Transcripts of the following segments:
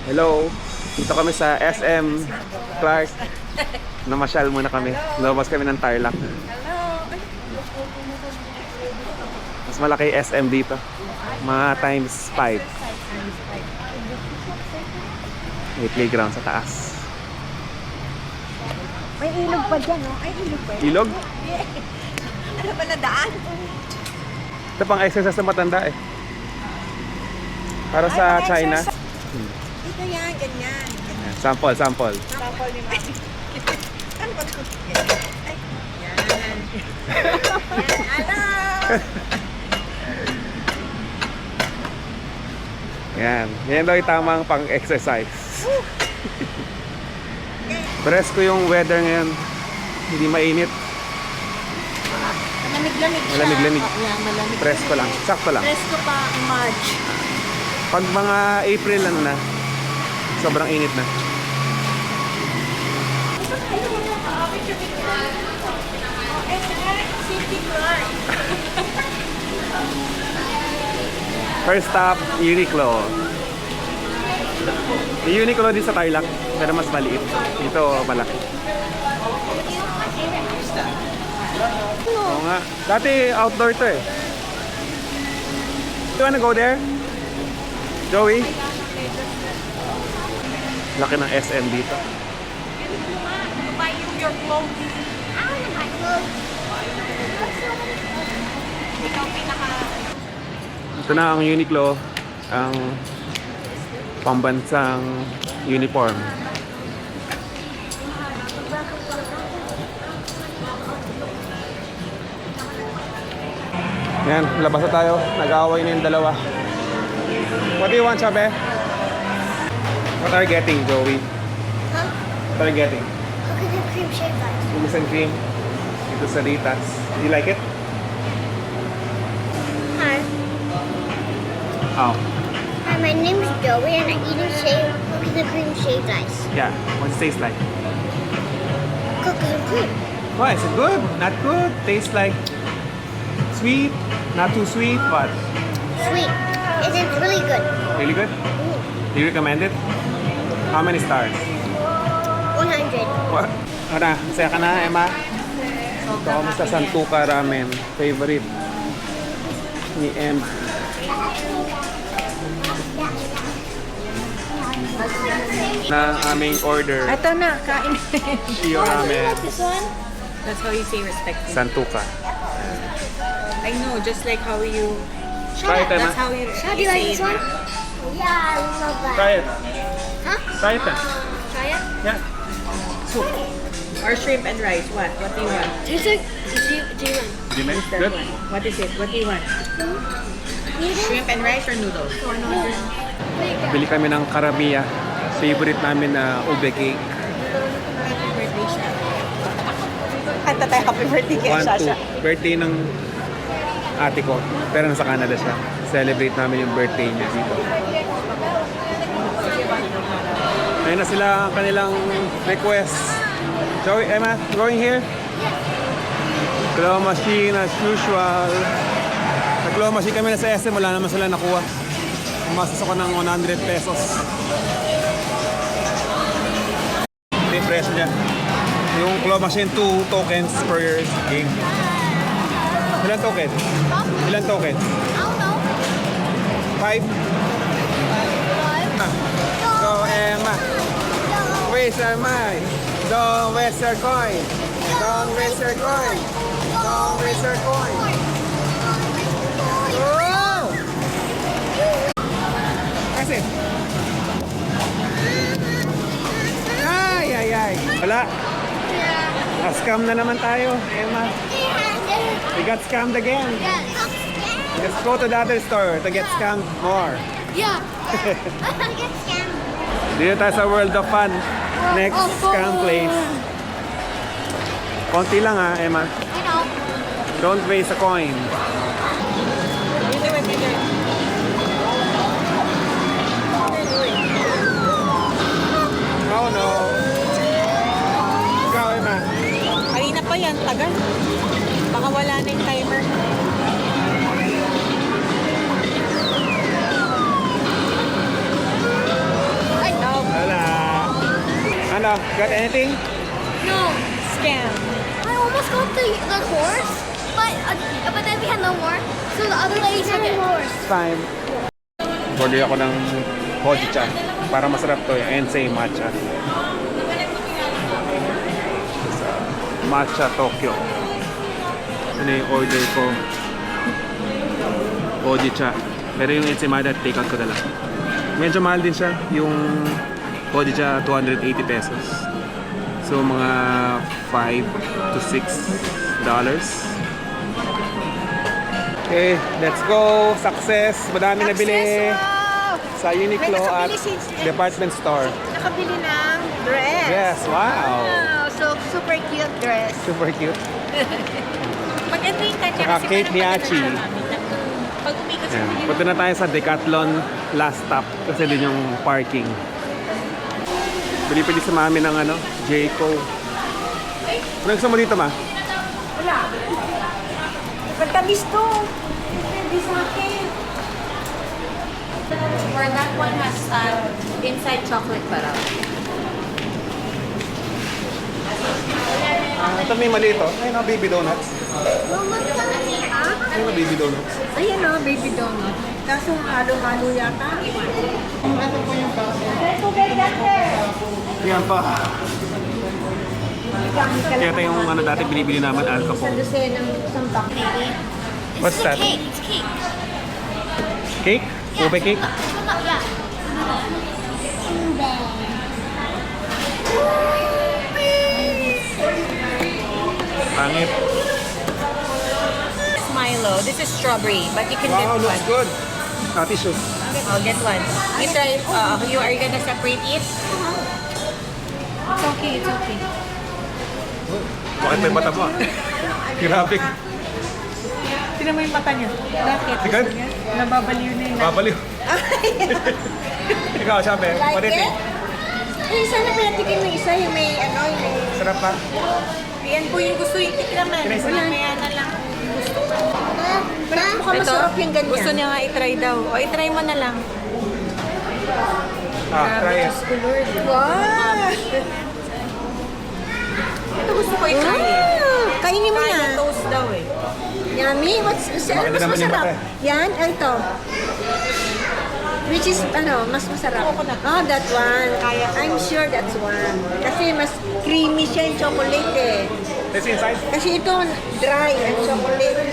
Hello. Dito kami sa SM Clark. Namasyal muna kami. Lumabas kami ng Tarlac. Mas malaki SM dito. Mga times 5. May playground sa taas. May ilog pa dyan, no? Ay, ilog pa. Ilog? Ano ba na daan? Ito pang exercise na matanda eh. Para sa China. Ito yan, ganyan. Sample. Sample ni Mami. Ano ba ito? Ay, yan. Yan. Yan daw yung tamang pang-exercise. Presko yung weather ngayon. Hindi mainit. Malamig-lamig siya. Malamig-lamig. Yeah, malamig. Presko lang. Sakto lang. Presko pa ang March. Pag mga April ano na, sobrang init na. City Clark. First stop, Uniqlo. Yung Uniqlo din sa Tarlac, pero mas maliit. Dito malaki. Oo nga. Dati outdoor to eh. You wanna go there? Joey? Laki ng SM dito. Buy you your clothing. I want to buy clothes. Ikaw pinaka... Ito na ang Uniqlo, ang pambansang uniform. Yan, labas na tayo. Nag-aaway na yung dalawa. What do you want, Chabe? What are you getting, Joey? Huh? What are you getting? Coconut cream shaved ice. Cookies and cream. Ito sa Ritas. Do you like it? Hi. Oh. Hi, my name is Joey and I'm eating cookies and cream shaved ice. Yeah. What it tastes like? Cookies and cream. Why? Is it good? Not good? Tastes like sweet? Not too sweet? What? Sweet. It is really good. Really good? Do you recommend it? How many stars? 100. What? Ano? Masaya ka na, Emma? Ito kami sa Santuka Ramen. Favorite ni Emma. Na aming order. Ito na, kain. Shio Ramen. This one? That's how you say respect. Santuka. I know, just like how you. Try it, Emma. That's how you. How do you like this one? Yeah, I love that. Try it. Huh? Try it. Try it? Yeah. Or shrimp and rice. What? What do you want? It's like G1. Jimen? That Good? one. What is it? What do you want? Shrimp and rice or noodles? Bili kami ng karamiya. Favorite namin na ube cake. Happy birthday, siya. Kanta tayo happy birthday kay 1-2. Birthday ng ate ko. Pero nasa Canada siya. Celebrate namin yung birthday niya dito. Ayun na sila ang kanilang request. Joey, Emma, going here? Claw machine as usual. Nag-claw machine kami na sa SM. Wala naman sila nakuha. Umasas ako ng 100 pesos. Ito yung presyo niya. Yung claw machine, 2 tokens per game. Ilan token? Ilan token? I don't know. 5? Go, Emma. Waste your mind. Don't waste your coin. Don't waste your coin. Don't waste your coin. Oh! Kasi. Ay, ay, ay. Wala. Na-scam na naman tayo, Emma. We got scammed again. Let's go to the other store to get scammed more. Yeah. Get scammed. Dito tayo sa World of Fun. Next scam place. Konti lang ha, Emma. You know. Don't waste a coin. Oh no. Ikaw, Emma. Kanina pa yan, tagal. Baka wala na yung timer. Ano? Got anything? No. Scam. I almost got the horse, but then we had no more. So the other lady took it. Fine. Order ako ng hojicha. Para masarap to yung Ensei Matcha. Sa Matcha Tokyo. Ano yung order ko? Hojicha. Pero yung Ensei Matcha, take out ko na lang. Medyo mahal din siya. Yung hojicha, 280 pesos. So mga 5 to 6 dollars. Okay, let's go! Success! Madami nabili Wow! sa Uniqlo May at nakabili si- department store. Nakabili ng dress. Yes, wow! Wow! So, super cute dress. Super cute. Mag-entry ka niya Saka kasi Kate Miyachi. pag umikot sa Ayan. Pilipinas. Punta na tayo sa Decathlon last stop kasi din yung parking. Bili-pili sa mami ng ano, Jayco. Ano gusto mo dito, ma? Wala. Pagkabis to. Hindi sa akin. For that one has inside chocolate pa raw. Ito may mali ito. Ayun o, baby donuts. Mama's gonna be up. Ayun o, baby donuts. Ayan o, baby donut. Kaso halo-halo yata. Yan pa. Kaya ito yung ano dati binibili naman, alcohol. Dose ng isang pack. What's that? Cake. It's cake. Cake? Ube cake? Yeah. Pangit. Milo. This is strawberry, but you can Wow, get looks one. good. Tissue. I'll get one. You try. You are gonna separate it? It's okay. It's okay. Bakit may mata mo? Grabe. Tinan mo yung mata niya. Bakit? Sikat? Nababaliw na yun. Babaliw. Ikaw, sabi. Like What do you think? it? Eh, sana pinatikin mo isa yung may ano, yung may... Sarap pa? Yan po yung gusto yung tiklaman. Kinesa na. Mamaya na lang. Mukhang masarap yung ganyan. Gusto niya nga i-try daw. O, i-try mo na lang. Try it. Wow! Ito gusto ko i-try eh. Kainin mo Kaya na. toast daw eh. Yummy? Ano Bakit mas naman yung masarap? mata? Yan? Ito. Which is, mas masarap? Oh, that one. I'm sure that's one. Kasi mas creamy siya yung chocolate eh. Let's see inside. Kasi ito, dry ang chocolate.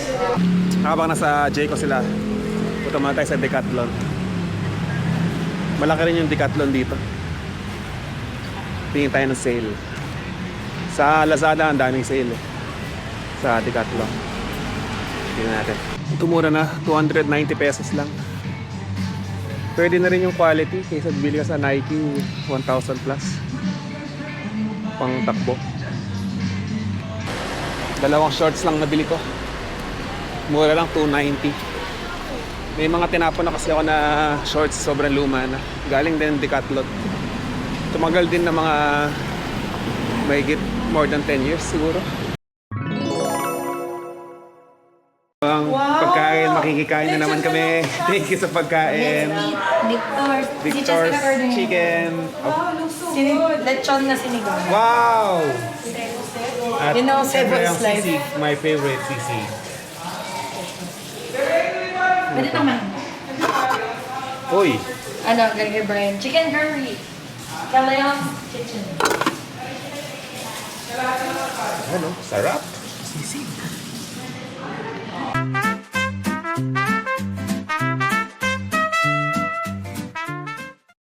Habang nasa Jayco sila, punta muna tayo sa Decathlon. Malaki rin yung Decathlon dito. Tingin tayo ng sale. Sa Lazada, ang daming sale eh. Sa Decathlon. Tingnan natin. Tumura na, 290 pesos lang. Pwede na rin yung quality kaysa bili ka sa Nike 1,000 plus. Pang takbo. Dalawang shorts lang nabili ko. Mura lang, 290. May mga tinapon na kasi ako na shorts, sobrang luma na. Galing din Decathlon. Tumagal din na mga mahigit more than 10 years siguro. Ang pagkain, makikikain na naman kami. Thank you sa pagkain. Victor's chicken. Lechon na sinigang. Wow! At You know, siyempre Cebu is ang life. sisig, my favorite sisig. Pwede naman. Uy! Ano, Gregor Brian? Chicken curry. Kalayang kitchen. Ano? Sarap. Sisig.